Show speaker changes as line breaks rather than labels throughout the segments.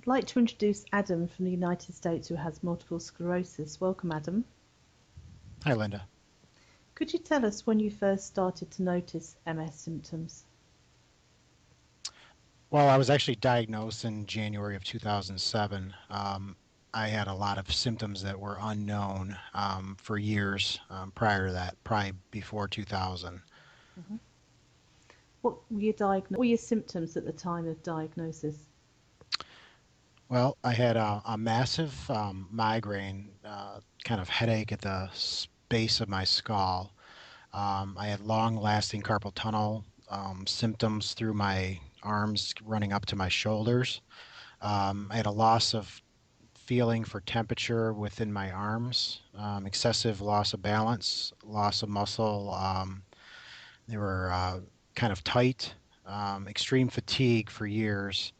I'd like to introduce Adam from the United States who has multiple sclerosis. Welcome, Adam.
Hi, Linda.
Could you tell us when you first started to notice MS symptoms?
Well, I was actually diagnosed in January of 2007. I had a lot of symptoms that were unknown for years prior to that, probably before 2000.
Mhm. What were your symptoms at the time of diagnosis?
Well, I had a massive migraine, kind of headache at the base of my skull. I had long-lasting carpal tunnel symptoms through my arms running up to my shoulders. I had a loss of feeling for temperature within my arms, excessive loss of balance, loss of muscle. They were kind of tight, extreme fatigue for years,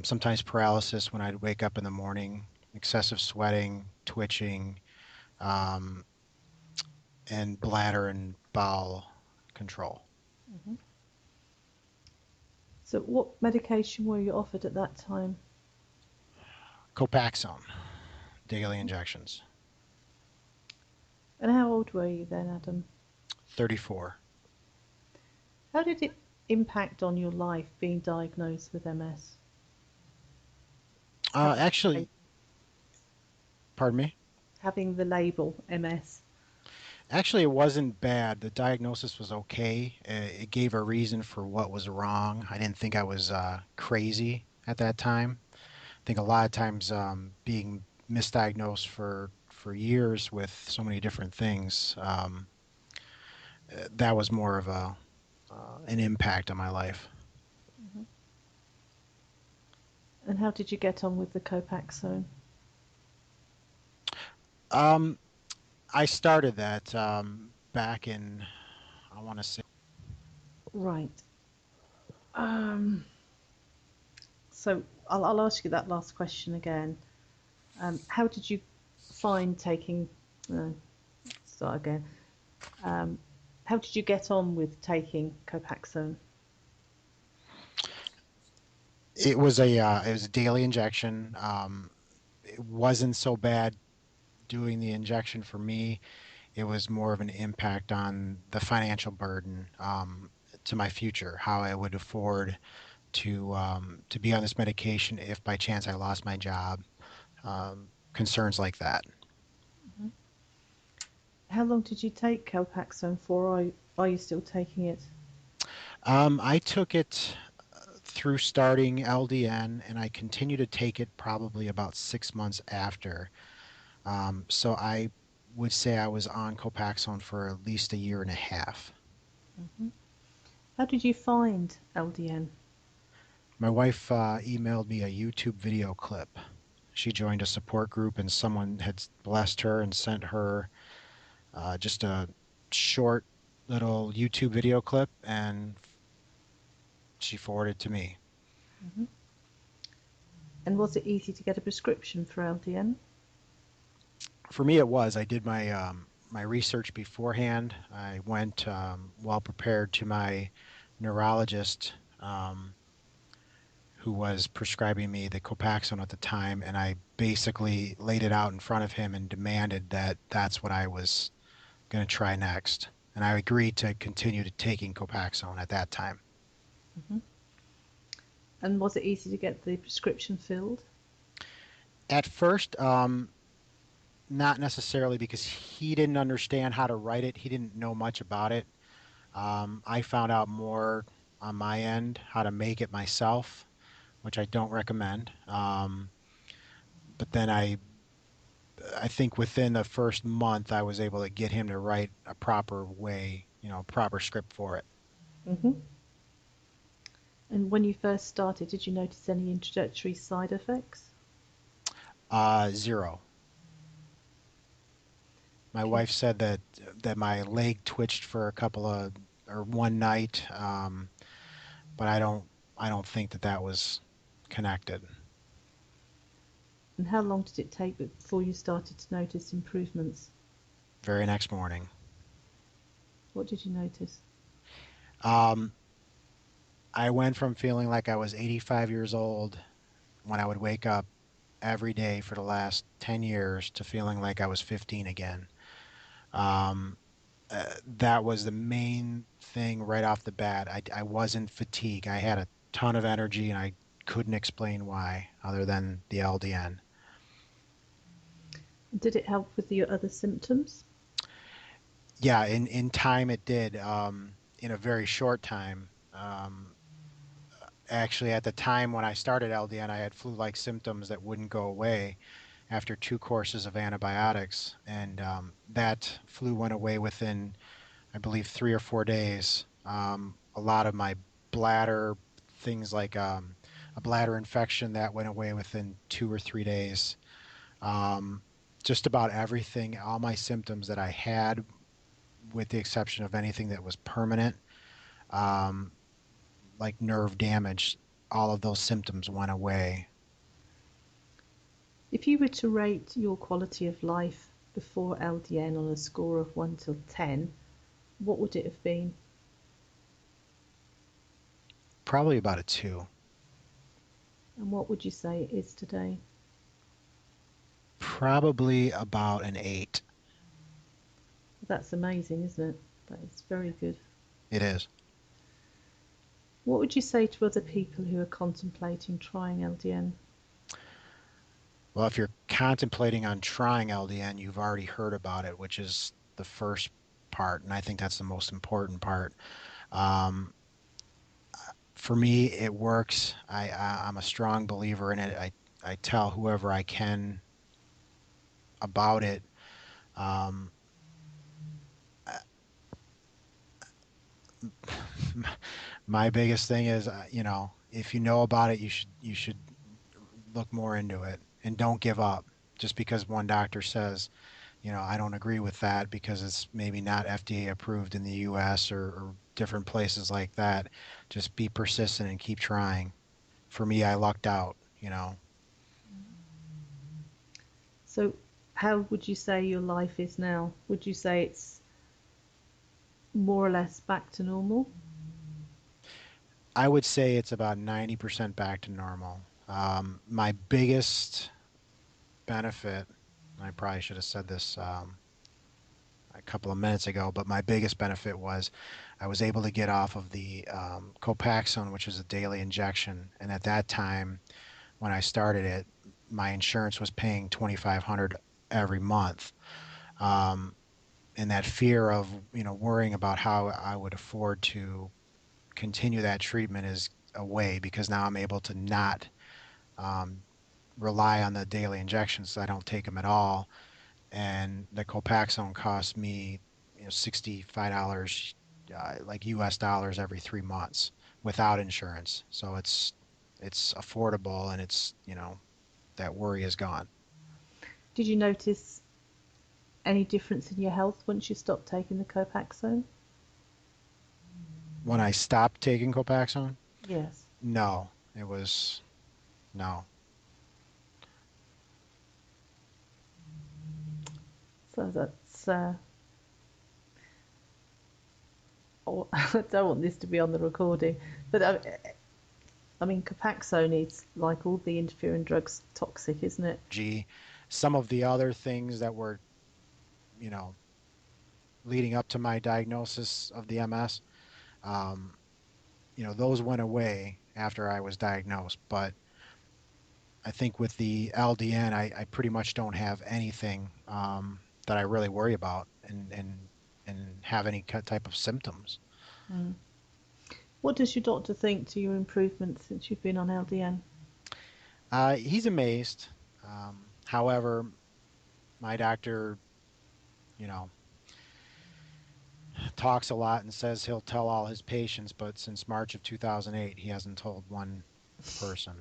sometimes paralysis when I'd wake up in the morning, excessive sweating, twitching, um, and bladder and bowel control.
Mhm. So, what medication were you offered at that time?
Copaxone, daily injections.
And how old were you then, Adam?
34.
How did it impact on your life being diagnosed with MS? Having the
Actually, pardon me.
having the label MS.
Actually, it wasn't bad. The diagnosis was okay. It gave a reason for what was wrong. I didn't think I was crazy at that time. I think a lot of times being misdiagnosed for years with so many different things, that was more of a an impact on my life.
Mhm. And how did you get on with the Copaxone?
Um, I started that back in, I want to say,
Right. Um, so I'll ask you that last question again. How did you find taking? Uh, Start again. Um, how did you get on with taking Copaxone?
it was a daily injection. It wasn't so bad doing the injection for me. It was more of an impact on the financial burden to my future, how I would afford to be on this medication if by chance I lost my job, concerns like that.
Mhm. How long did you take Copaxone for? Are you still taking it?
I took it through starting LDN, and I continued to take it probably about 6 months after. So I would say I was on Copaxone for at least a year and a half.
Mhm. How did you find LDN?
My wife emailed me a YouTube video clip. She joined a support group, and someone had blessed her and sent her just a short little YouTube video clip, and she forwarded to me.
Mhm. And was it easy to get a prescription for LDN?
For me, it was. I did my research beforehand. I went well prepared to my neurologist, who was prescribing me the Copaxone at the time, and I basically laid it out in front of him and demanded that that's what I was going to try next. And I agreed to continue to taking Copaxone at that time.
Mhm. And was it easy to get the prescription filled?
At first, not necessarily because he didn't understand how to write it. He didn't know much about it. I found out more on my end how to make it myself, which I don't recommend. But then I think within the first month, I was able to get him to write a proper way, proper script for it.
Hmm. And when you first started, did you notice any introductory side effects?
Zero. My
Okay.
wife said that my leg twitched for a couple of or one night, but I don't think that was connected.
And how long did it take before you started to notice improvements?
Very next morning.
What did you notice?
Um, I went from feeling like I was 85 years old when I would wake up every day for the last 10 years to feeling like I was 15 again. Um, that was the main thing right off the bat. I wasn't fatigued. I had a ton of energy and I couldn't explain why other than the LDN.
Did it help with your other symptoms?
Yeah, in time it did. In a very short time. Actually, at the time when I started LDN, I had flu-like symptoms that wouldn't go away after 2 courses of antibiotics, and that flu went away within, I believe, 3 or 4 days. A lot of my bladder, things like a bladder infection, that went away within 2 or 3 days. Um, just about everything, all my symptoms that I had, with the exception of anything that was permanent, um, like nerve damage, all of those symptoms went away.
If you were to rate your quality of life before LDN on a score of 1 till 10, what would it have been?
Probably about a 2.
And what would you say it is today?
Probably about an 8.
That's amazing, isn't it? That is very good.
It is.
What would you say to other people who are contemplating trying LDN?
Well, if you're contemplating on trying LDN, you've already heard about it, which is the first part, and I think that's the most important part. Um, for me, it works. I'm a strong believer in it. I tell whoever I can about it. Um, my biggest thing is, if you know about it, you should look more into it and don't give up. Just because one doctor says, I don't agree with that because it's maybe not FDA approved in the US, or different places like that. Just be persistent and keep trying. For me, I lucked out.
So, how would you say your life is now? Would you say it's more or less back to normal?
I would say it's about 90% back to normal. My biggest benefit, I probably should have said this a couple of minutes ago, but my biggest benefit was I was able to get off of the Copaxone, which is a daily injection. And at that time, when I started it, my insurance was paying 2,500 every month. Um, and that fear of, worrying about how I would afford to continue that treatment is away, because now I'm able to not um, rely on the daily injections. So I don't take them at all. And the Copaxone cost me, $65, like US dollars, every 3 months without insurance. So it's affordable, and that worry is gone.
Did you notice any difference in your health once you stopped taking the Copaxone?
When I stopped taking Copaxone,
Yes.
no, it was no.
So that's. Oh, I don't want this to be on the recording, but I mean, Copaxone is like all the interferon drugs toxic, isn't it?
Gee, some of the other things that were, you know, leading up to my diagnosis of the MS, um, those went away after I was diagnosed. But I think with the LDN, I pretty much don't have anything that I really worry about, and have any type of symptoms.
Mm. What does your doctor think to your improvements since you've been on LDN?
He's amazed. However, my doctor, you know, talks a lot and says he'll tell all his patients, but since March of 2008, he hasn't told one person.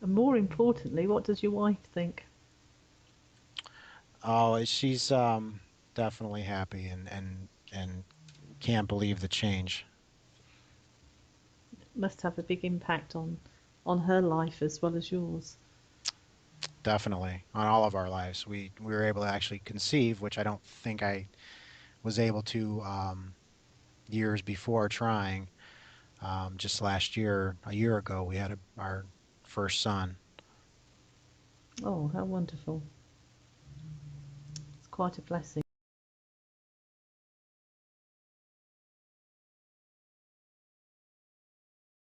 And more importantly, what does your wife think?
Oh, she's definitely happy, and can't believe the change.
Must have a big impact on her life as well as yours.
Definitely on all of our lives. We were able to actually conceive, which I don't think I was able to years before trying. Just last year, a year ago, we had our first son.
Oh, how wonderful. It's quite a blessing.